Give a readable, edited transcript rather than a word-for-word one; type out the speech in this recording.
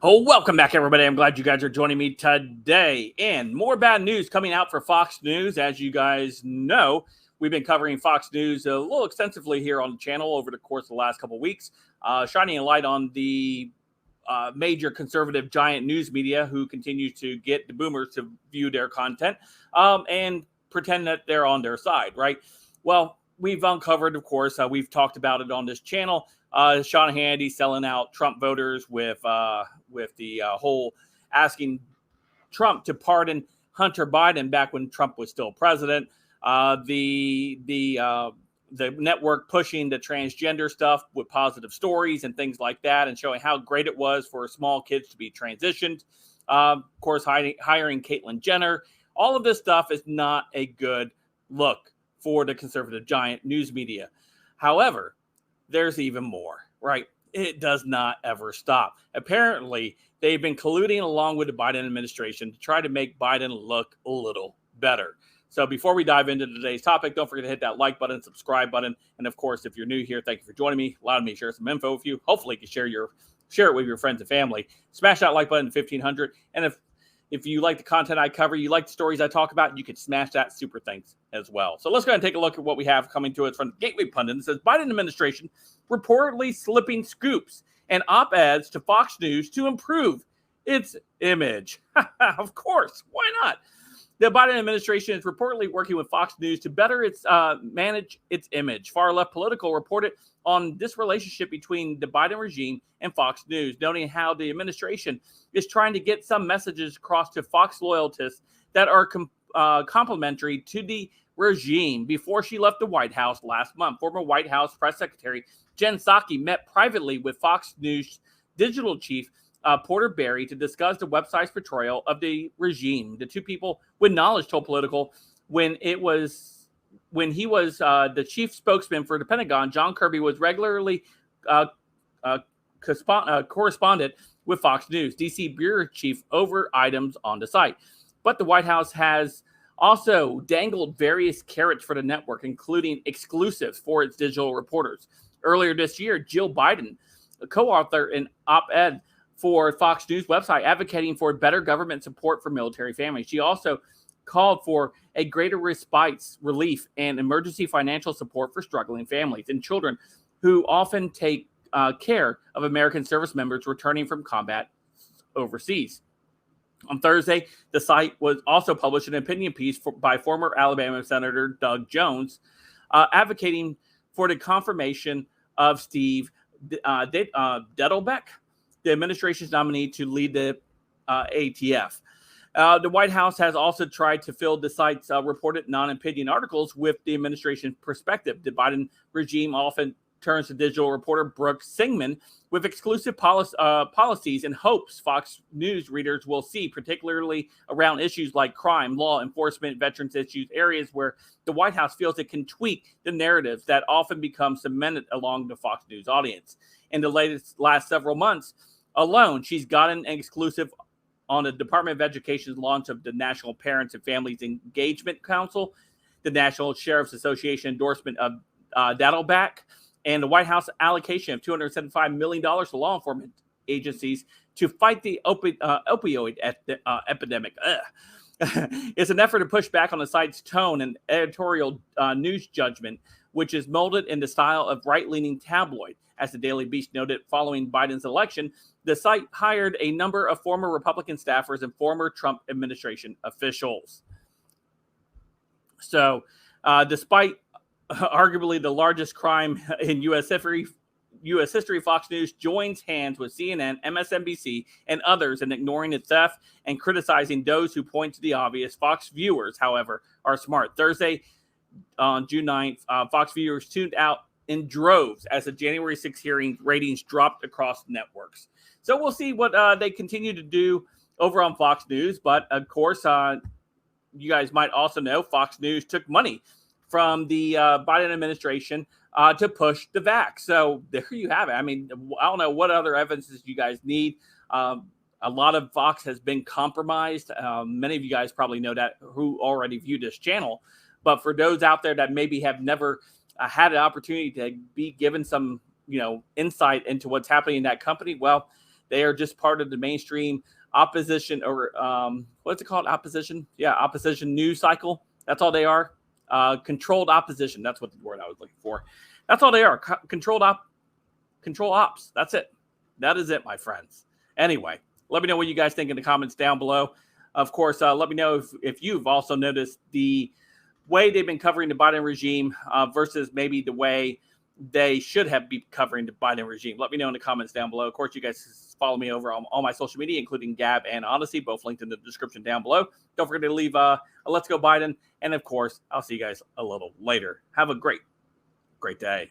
Oh, welcome back, everybody. I'm glad you guys are joining me today. And more bad news coming out for Fox News. As you guys know, we've been covering Fox News a little extensively here on the channel over the course of the last couple of weeks, shining a light on the major conservative giant news media who continues to get the boomers to view their content and pretend that they're on their side, right? Well, we've uncovered, of course, we've talked about it on this channel. Sean Hannity selling out Trump voters with the whole asking Trump to pardon Hunter Biden back when Trump was still president. The network pushing the transgender stuff with positive stories and things like that, and showing how great it was for small kids to be transitioned. Of course, hiring Caitlyn Jenner. All of this stuff is not a good look for the conservative giant news media. However, there's even more, right? It does not ever stop. Apparently, they've been colluding along with the Biden administration to try to make Biden look a little better. So before we dive into today's topic, don't forget to hit that like button, subscribe button. And of course, if you're new here, thank you for joining me. Allow me to share some info with you. Hopefully you can share it with your friends and family. Smash that like button to 1,500. And if you like the content I cover, you like the stories I talk about, you can smash that super thanks as well. So let's go ahead and take a look at what we have coming to us from Gateway Pundit. It says Biden administration reportedly slipping scoops and op-eds to Fox News to improve its image. Of course, why not? The Biden administration is reportedly working with Fox News to better manage its image. Far Left Political reported on this relationship between the Biden regime and Fox News, noting how the administration is trying to get some messages across to Fox loyalists that are complementary to the regime. Before she left the White House last month, former White House press secretary Jen Psaki met privately with Fox News digital chief Porter Berry to discuss the website's portrayal of the regime. The two people with knowledge told Political when he was the chief spokesman for the Pentagon, John Kirby was regularly correspondent with Fox News, D.C. bureau chief over items on the site. But the White House has also dangled various carrots for the network, including exclusives for its digital reporters. Earlier this year, Jill Biden co-authored an op-ed for Fox News website advocating for better government support for military families. She also called for a greater respite relief and emergency financial support for struggling families and children who often take care of American service members returning from combat overseas. On Thursday, the site was also published an opinion piece by former Alabama Senator Doug Jones, advocating for the confirmation of Steve Dettelbeck, the administration's nominee to lead the ATF. The White House has also tried to fill the site's reported non-opinion articles with the administration's perspective. The Biden regime often turns to digital reporter Brooke Singman with exclusive policies and hopes Fox News readers will see, particularly around issues like crime, law enforcement, veterans issues, areas where the White House feels it can tweak the narratives that often become cemented along the Fox News audience. In the last several months alone, she's gotten an exclusive on the Department of Education's launch of the National Parents and Families Engagement Council, the National Sheriff's Association endorsement of Dettelbeck, and the White House allocation of $275 million to law enforcement agencies to fight the opioid epidemic. It's an effort to push back on the site's tone and editorial news judgment, which is molded in the style of right-leaning tabloid. As the Daily Beast noted, following Biden's election, the site hired a number of former Republican staffers and former Trump administration officials. So, despite arguably the largest crime in U.S. history, Fox News joins hands with CNN, MSNBC, and others in ignoring the theft and criticizing those who point to the obvious. Fox viewers, however, are smart. Thursday, on June 9th, Fox viewers tuned out in droves as the January 6th hearing ratings dropped across networks. So we'll see what they continue to do over on Fox News. But, of course, you guys might also know Fox News took money from the Biden administration to push the vax. So there you have it. I mean, I don't know what other evidences you guys need. A lot of Fox has been compromised. Many of you guys probably know that who already view this channel. But for those out there that maybe have never had an opportunity to be given some, insight into what's happening in that company, well, They are just part of the mainstream opposition, or what's it called? Opposition? Yeah, opposition news cycle. That's all they are. Controlled opposition. That's what the word I was looking for. That's all they are. Control ops. That's it. That is it, my friends. Anyway, let me know what you guys think in the comments down below. Of course, let me know if you've also noticed the way they've been covering the Biden regime versus maybe the way they should have been covering the Biden regime. Let me know in the comments down below. Of course, you guys follow me over on all my social media, including Gab and Odysee, both linked in the description down below. Don't forget to leave a Let's Go Biden. And of course, I'll see you guys a little later. Have a great day.